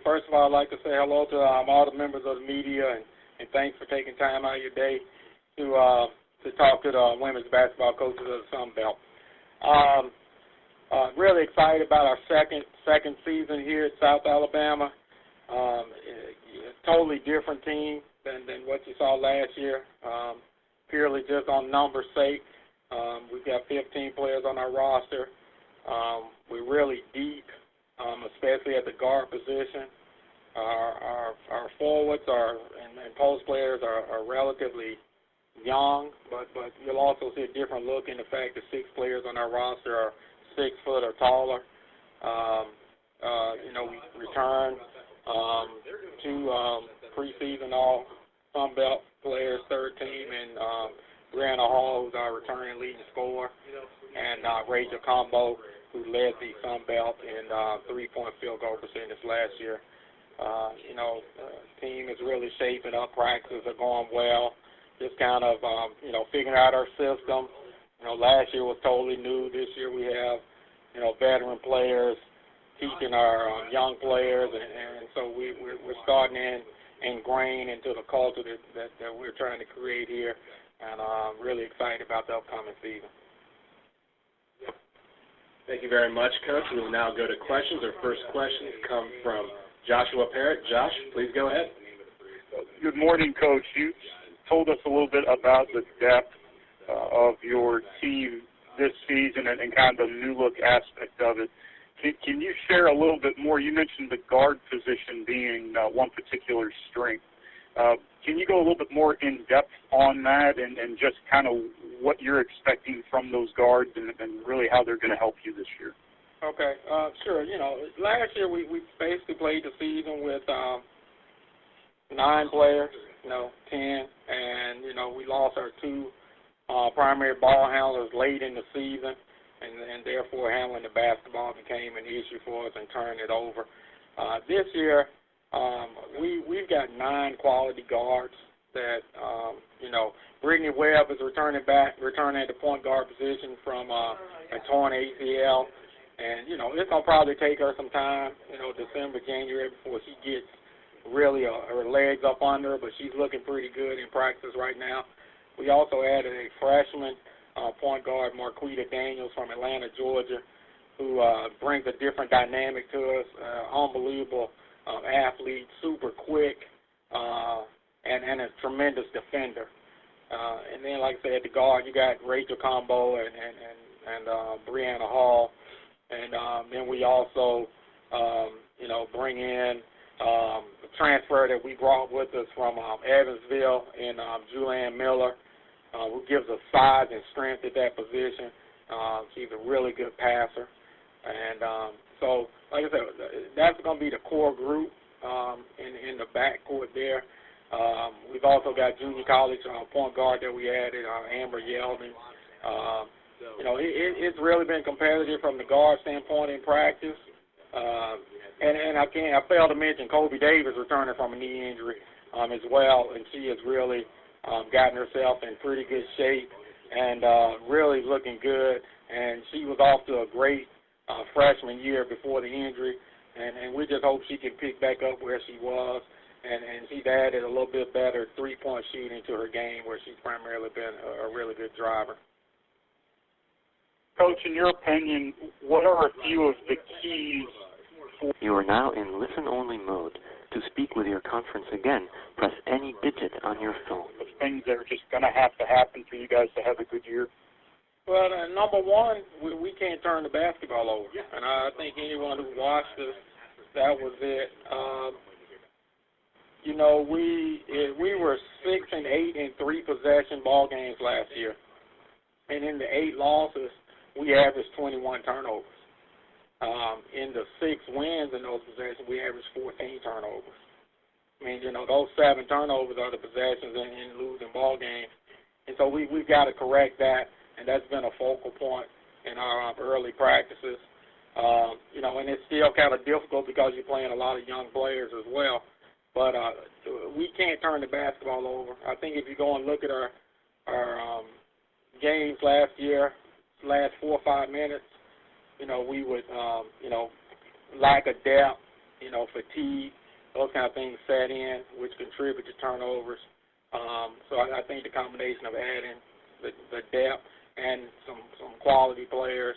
First of all, I'd like to say hello to all the members of the media, and thanks for taking time out of your day to talk to the women's basketball coaches of the Sun Belt. Really excited about our second season here at South Alabama. Totally different team than what you saw last year, purely just on numbers' sake. We've got 15 players on our roster. We're really deep, especially at the guard position. Our forwards and post players are relatively young, but you'll also see a different look in the fact that 6 players on our roster are 6 foot or taller. We returned 2 preseason all Sun Belt players, third team, and Brianna Hall, who's our returning leading scorer, and Rachel Combo, who led the Sun Belt in 3-point field goal percentage last year. Team is really shaping up. Practices are going well. Just kind of, figuring out our system. Last year was totally new. This year we have, veteran players teaching our young players, and so we're starting to ingrain into the culture that we're trying to create here, and I'm really excited about the upcoming season. Thank you very much, Coach. We will now go to questions. Our first questions come from Joshua Parrott. Josh, please go ahead. Good morning, Coach. You told us a little bit about the depth of your team this season and kind of the new look aspect of it. Can you share a little bit more? You mentioned the guard position being one particular strength. Can you go a little bit more in depth on that and just kind of what you're expecting from those guards and really how they're going to help you this year? Okay, sure. Last year we basically played the season with 9 players, 10, and, we lost our 2 primary ball handlers late in the season, and therefore handling the basketball became an issue for us and turned it over. This year, we've got 9 quality guards that, Brittany Webb is returning at the point guard position from a torn ACL. And, it's going to probably take her some time, December, January, before she gets really her legs up under her, but she's looking pretty good in practice right now. We also added a freshman point guard, Marquita Daniels from Atlanta, Georgia, who brings a different dynamic to us, unbelievable athlete, super quick, and a tremendous defender. And then, like I said, at the guard, you got Rachel Combo and Brianna Hall. And then we also, bring in a transfer that we brought with us from Evansville in Julianne Miller, who gives us size and strength at that position. She's a really good passer. And so, like I said, that's going to be the core group in the backcourt there. We've also got junior college point guard that we added, Amber Yeldon. It's really been competitive from the guard standpoint in practice. And I failed to mention Kobe Davis returning from a knee injury as well, and she has really gotten herself in pretty good shape and really looking good. And she was off to a great freshman year before the injury, and we just hope she can pick back up where she was. And she's added a little bit better 3-point shooting to her game, where she's primarily been a really good driver. Coach, in your opinion, what are a few of the keys? You are now in listen-only mode. To speak with your conference again, press any digit on your phone. Things that are just going to happen for you guys to have a good year? Well, number one, we can't turn the basketball over. And I think anyone who watched us, that was it. We were 6 and 8 in 3-possession ball games last year. And in the 8 losses, we averaged 21 turnovers. In the 6 wins in those possessions, we averaged 14 turnovers. I mean, those 7 turnovers are the possessions in losing ball games. And so we've got to correct that, and that's been a focal point in our early practices. And it's still kind of difficult because you're playing a lot of young players as well. But we can't turn the basketball over. I think if you go and look at our games last year, last 4 or 5 minutes, we would, lack of depth, fatigue, those kind of things set in, which contribute to turnovers. So I think the combination of adding the depth and some quality players,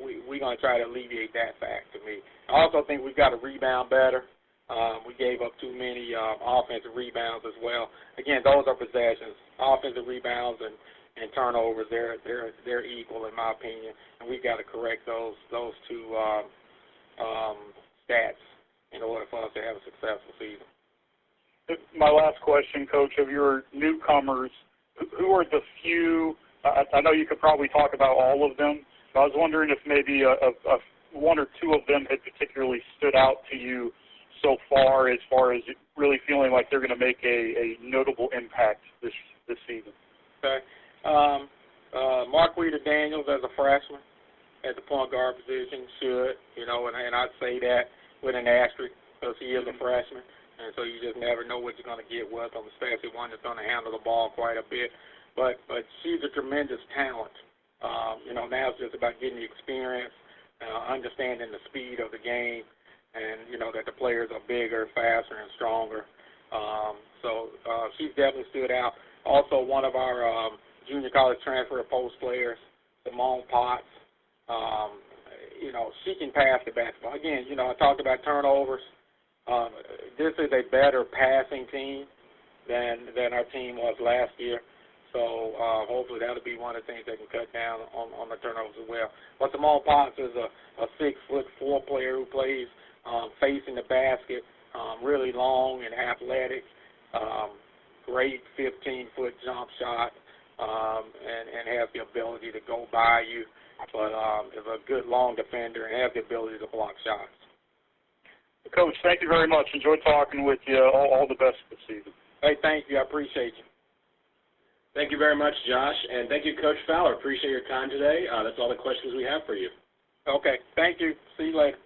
we're going to try to alleviate that fact to me. I also think we've got to rebound better. We gave up too many offensive rebounds as well. Again, those are possessions. Offensive rebounds and turnovers, they're equal in my opinion, and we've got to correct those two stats in order for us to have a successful season. My last question, Coach, of your newcomers, who are the few, I know you could probably talk about all of them, but I was wondering if maybe one or two of them had particularly stood out to you so far as really feeling like they're going to make a notable impact this season. Okay. Marquita Daniels as a freshman at the point guard position should, and I'd say that with an asterisk because he is a freshman. And so you just never know what you're going to get with them, especially one that's going to handle the ball quite a bit. But she's a tremendous talent. Now it's just about getting the experience, understanding the speed of the game, and, that the players are bigger, faster, and stronger. So she's definitely stood out. Also, one of our junior college transfer post players, Simone Potts, she can pass the basketball. Again, I talked about turnovers. This is a better passing team than our team was last year. So hopefully that'll be one of the things they can cut down on the turnovers as well. But Simone Potts is a 6'4" player who plays facing the basket, really long and athletic, great 15-foot jump shot, and has the ability to go by you, but is a good long defender and has the ability to block shots. Coach, thank you very much. Enjoyed talking with you. All the best this season. Hey, thank you. I appreciate you. Thank you very much, Josh, and thank you, Coach Fowler. Appreciate your time today. That's all the questions we have for you. Okay. Thank you. See you later.